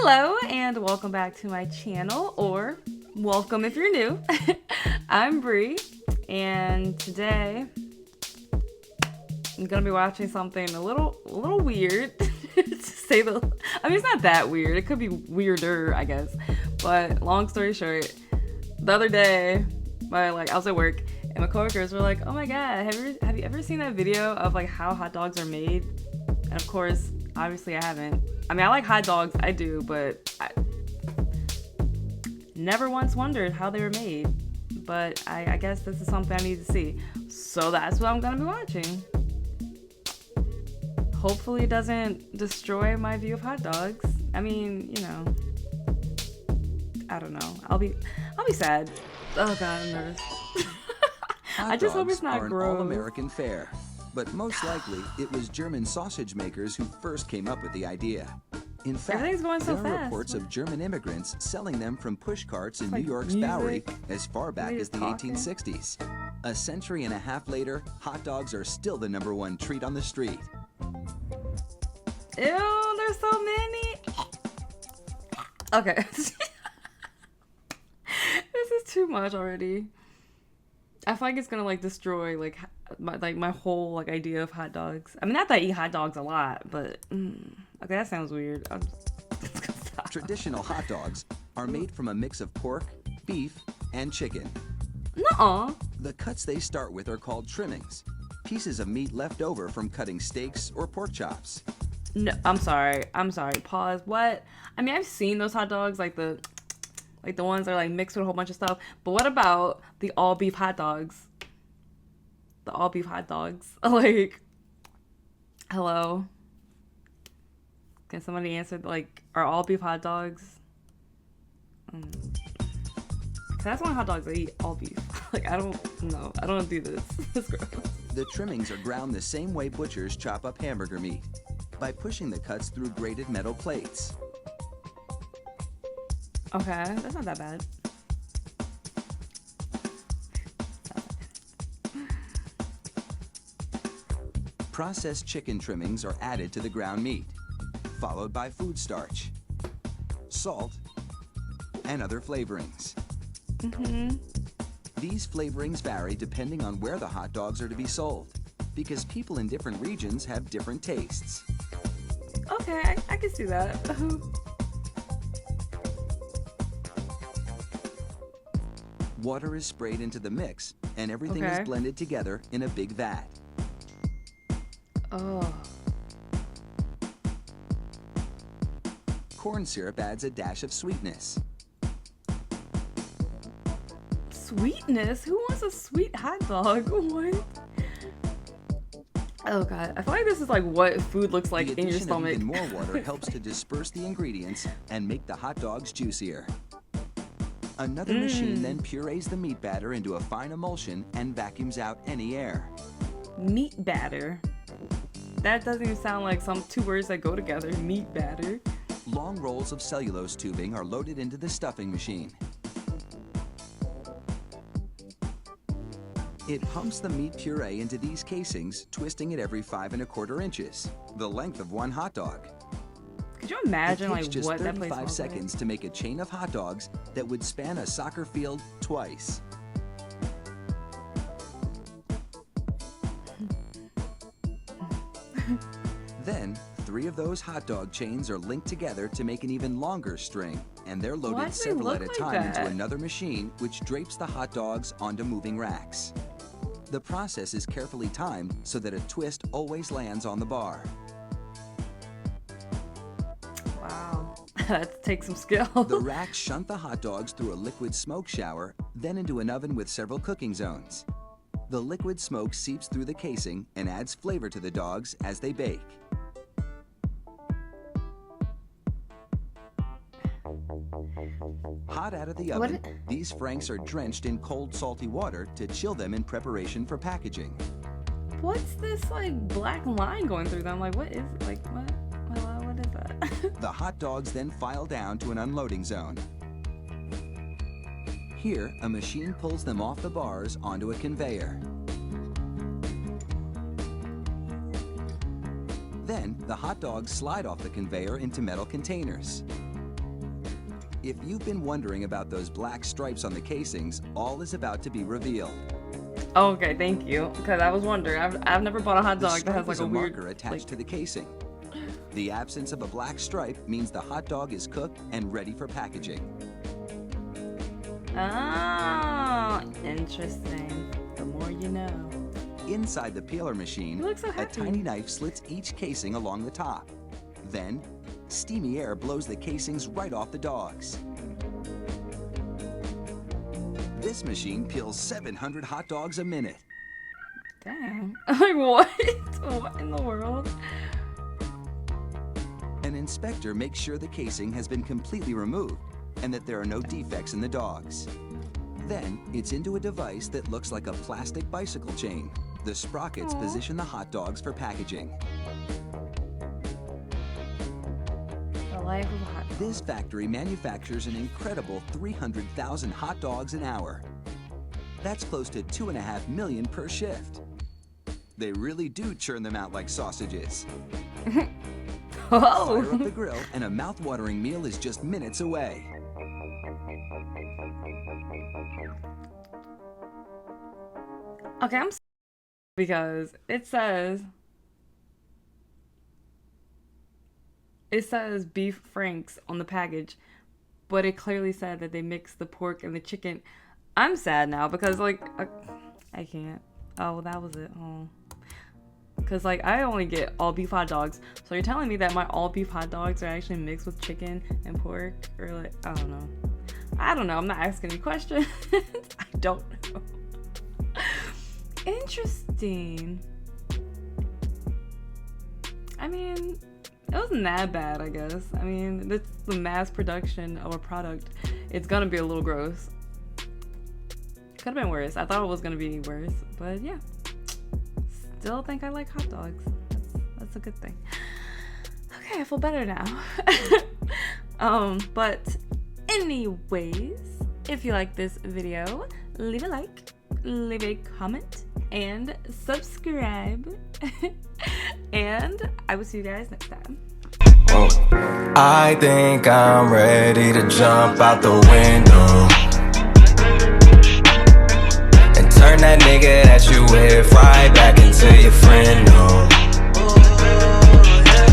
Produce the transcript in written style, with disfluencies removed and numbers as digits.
Hello and welcome back to my channel, or welcome if you're new. I'm Bree, and today I'm gonna be watching something a little weird. To say the, I mean, it's not that weird. It could be weirder, I guess. But long story short, the other day, I was at work, and my coworkers were like, "Oh my god, have you ever seen that video of like how hot dogs are made?" And of course, obviously, I haven't. I mean, I like hot dogs, I do, but I never once wondered how they were made. But I guess this is something I need to see. So that's what I'm gonna be watching. Hopefully it doesn't destroy my view of hot dogs. I mean, you know, I don't know. I'll be sad. Oh god, I'm nervous. I just hope it's not an gross. all-American fare, but most likely it was German sausage makers who first came up with the idea. In fact, Everything's going so there are fast. reports of German immigrants selling them from push carts in like New York's music. Bowery as far back Somebody as the talking. 1860s. A century and a half later, hot dogs are still the #1 treat on the street. Ew, there's so many. Okay. This is too much already. I feel like it's gonna like destroy my whole like idea of hot dogs. I mean, not that I eat hot dogs a lot, but okay, that sounds weird. I'm just gonna stop. Traditional hot dogs are made from a mix of pork, beef, and chicken. Nuh-uh. The cuts they start with are called trimmings, pieces of meat left over from cutting steaks or pork chops. No, I'm sorry. Pause. What? I mean, I've seen those hot dogs, like the ones that are like mixed with a whole bunch of stuff. But what about the all beef hot dogs? The all beef hot dogs. Like, hello. Can somebody answer? Like, are all beef hot dogs? 'Cause that's one hot dogs I eat all beef. Like, I don't know. I don't do this. It's gross. The trimmings are ground the same way butchers chop up hamburger meat, by pushing the cuts through grated metal plates. Okay, that's not that bad. Processed chicken trimmings are added to the ground meat, followed by food starch, salt, and other flavorings. These flavorings vary depending on where the hot dogs are to be sold, because people in different regions have different tastes. Okay, I can see that. Water is sprayed into the mix, and everything Okay. is blended together in a big vat. Oh. Corn syrup adds a dash of sweetness. Sweetness? Who wants a sweet hot dog? What? Oh god, I feel like this is like what food looks like The in your addition of stomach. even more water helps to disperse the ingredients and make the hot dogs juicier. Another machine then purees the meat batter into a fine emulsion and vacuums out any air. Meat batter. That doesn't even sound like some two words that go together. Meat batter. Long rolls of cellulose tubing are loaded into the stuffing machine. It pumps the meat puree into these casings, twisting it every 5 1/4 inches, the length of one hot dog. Could you It imagine takes like just what that place 35 smells like? seconds to make a chain of hot dogs that would span a soccer field twice. Then, 3 of those hot dog chains are linked together to make an even longer string, and they're Why loaded do they several look at a like time into that? another machine, which drapes the hot dogs onto moving racks. The process is carefully timed so that a twist always lands on the bar. Wow. That takes some skill. The racks shunt the hot dogs through a liquid smoke shower, then into an oven with several cooking zones. The liquid smoke seeps through the casing and adds flavor to the dogs as they bake. Hot out of the What oven, these franks are drenched in cold, salty water to chill them in preparation for packaging. What's this like black line going through them? Like, what is like what? Hello, what is that? The hot dogs then file down to an unloading zone. Here, a machine pulls them off the bars onto a conveyor. Then, the hot dogs slide off the conveyor into metal containers. If you've been wondering about those black stripes on the casings, all is about to be revealed. Okay, thank you. Because I was wondering. I've never bought a hot The dog that has stripe like is a a weird marker attached like, to the casing. The absence of a black stripe means the hot dog is cooked and ready for packaging. Oh, interesting. The more you know. Inside the peeler machine, You look so a happy. tiny knife slits each casing along the top. Then, steamy air blows the casings right off the dogs. This machine peels 700 hot dogs a minute. Dang. Like what? What in the world? An inspector makes sure the casing has been completely removed and that there are no defects in the dogs. Then, it's into a device that looks like a plastic bicycle chain. The sprockets position the hot dogs for packaging. The life of a hot dog. This factory manufactures an incredible 300,000 hot dogs an hour. That's close to 2.5 million per shift. They really do churn them out like sausages. Oh. Fire up the grill and a mouth-watering meal is just minutes away. Okay, I'm because it says beef franks on the package, but it clearly said that they mixed the pork and the chicken. I'm sad now because like I can't. Oh, that was it. Oh. Because like I only get all beef hot dogs. So you're telling me that my all beef hot dogs are actually mixed with chicken and pork, or like I don't know. I don't know. I'm not asking any questions. I don't know. Interesting. I mean, it wasn't that bad, I guess. I mean, that's the mass production of a product. It's gonna be a little gross. Could have been worse. I thought it was gonna be worse, but yeah. Still think I like hot dogs. That's a good thing. Okay, I feel better now. But anyways, if you like this video, leave a like, leave a comment, and subscribe. And I will see you guys next time. I think I'm ready to jump out the window and turn that nigga that you with right back into your friend. No.